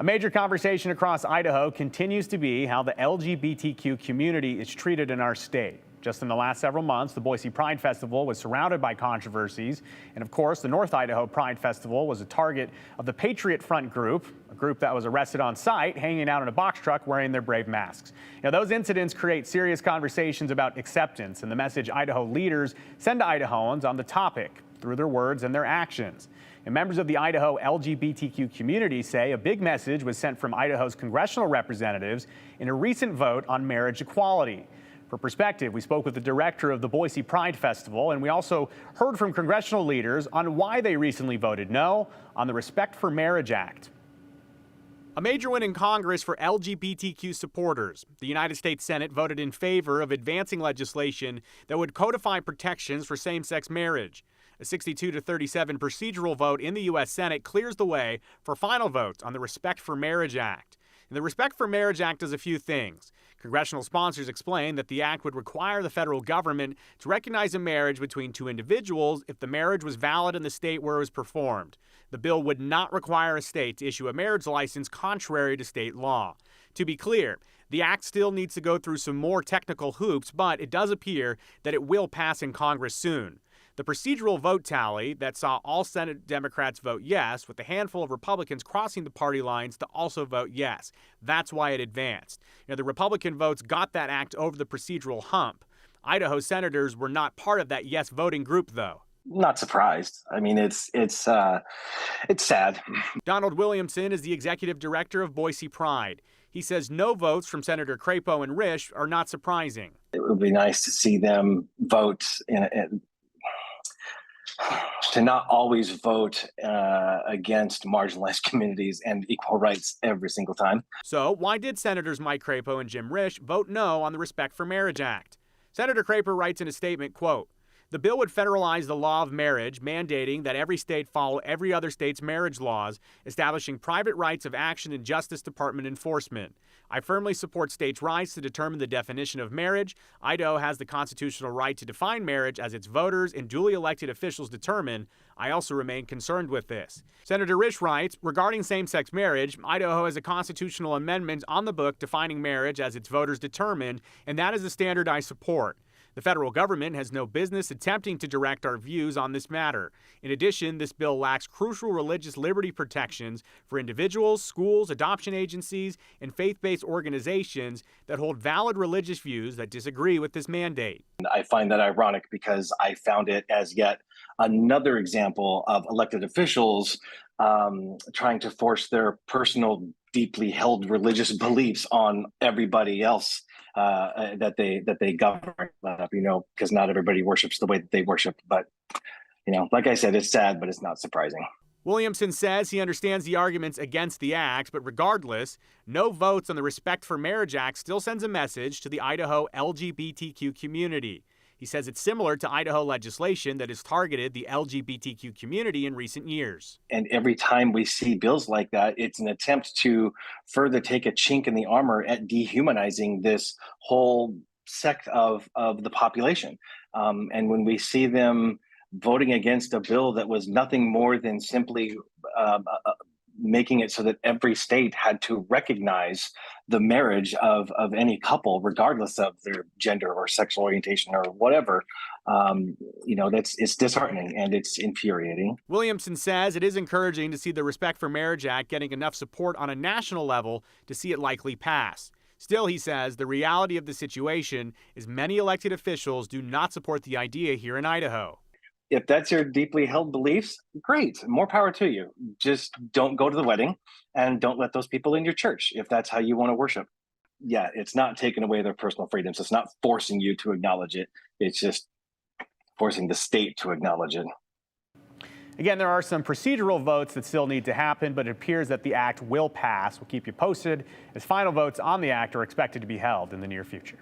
A major conversation across Idaho continues to be how the LGBTQ community is treated in our state. Just in the last several months, the Boise Pride Festival was surrounded by controversies. And of course, the North Idaho Pride Festival was a target of the Patriot Front group, a group that was arrested on site, hanging out in a box truck wearing their brave masks. Now, those incidents create serious conversations about acceptance and the message Idaho leaders send to Idahoans on the topic through their words and their actions. And members of the Idaho LGBTQ community say a big message was sent from Idaho's congressional representatives in a recent vote on marriage equality. For perspective, we spoke with the director of the Boise Pride Festival, and we also heard from congressional leaders on why they recently voted no on the Respect for Marriage Act. A major win in Congress for LGBTQ supporters. The United States Senate voted in favor of advancing legislation that would codify protections for same-sex marriage. A 62-37 procedural vote in the U.S. Senate clears the way for final votes on the Respect for Marriage Act. And the Respect for Marriage Act does a few things. Congressional sponsors explain that the act would require the federal government to recognize a marriage between two individuals if the marriage was valid in the state where it was performed. The bill would not require a state to issue a marriage license contrary to state law. To be clear, the act still needs to go through some more technical hoops, but it does appear that it will pass in Congress soon. The procedural vote tally that saw all Senate Democrats vote yes, with a handful of Republicans crossing the party lines to also vote yes. That's why it advanced. The Republican votes got that act over the procedural hump. Idaho Senators were not part of that yes voting group, though. Not surprised. I mean, it's sad. Donald Williamson is the executive director of Boise Pride. He says no votes from Senator Crapo and Risch are not surprising. It would be nice to see them vote to not always vote against marginalized communities and equal rights every single time. So why did Senators Mike Crapo and Jim Risch vote no on the Respect for Marriage Act? Senator Crapo writes in a statement, quote, "The bill would federalize the law of marriage, mandating that every state follow every other state's marriage laws, establishing private rights of action in Justice Department enforcement. I firmly support states' rights to determine the definition of marriage. Idaho has the constitutional right to define marriage as its voters and duly elected officials determine. I also remain concerned with this." Senator Risch writes, regarding same-sex marriage, Idaho has a constitutional amendment on the book defining marriage as its voters determine, and that is a standard I support. The federal government has no business attempting to direct our views on this matter. In addition, this bill lacks crucial religious liberty protections for individuals, schools, adoption agencies, and faith-based organizations that hold valid religious views that disagree with this mandate. I find that ironic because I found it as yet another example of elected officials trying to force their personal, deeply held religious beliefs on everybody else. That they govern, because not everybody worships the way that they worship. But, like I said, it's sad, but it's not surprising. Williamson says he understands the arguments against the act, but regardless, no votes on the Respect for Marriage Act still sends a message to the Idaho LGBTQ community. He says it's similar to Idaho legislation that has targeted the LGBTQ community in recent years. And every time we see bills like that, it's an attempt to further take a chink in the armor at dehumanizing this whole sect of the population. And when we see them voting against a bill that was nothing more than simply making it so that every state had to recognize the marriage of any couple, regardless of their gender or sexual orientation or whatever, it's disheartening and it's infuriating. Williamson says it is encouraging to see the Respect for Marriage Act getting enough support on a national level to see it likely pass. Still, he says, the reality of the situation is many elected officials do not support the idea here in Idaho. If that's your deeply held beliefs, great, more power to you. Just don't go to the wedding and don't let those people in your church if that's how you want to worship. Yeah, it's not taking away their personal freedoms. It's not forcing you to acknowledge it. It's just forcing the state to acknowledge it. Again, there are some procedural votes that still need to happen, but it appears that the act will pass. We'll keep you posted as final votes on the act are expected to be held in the near future.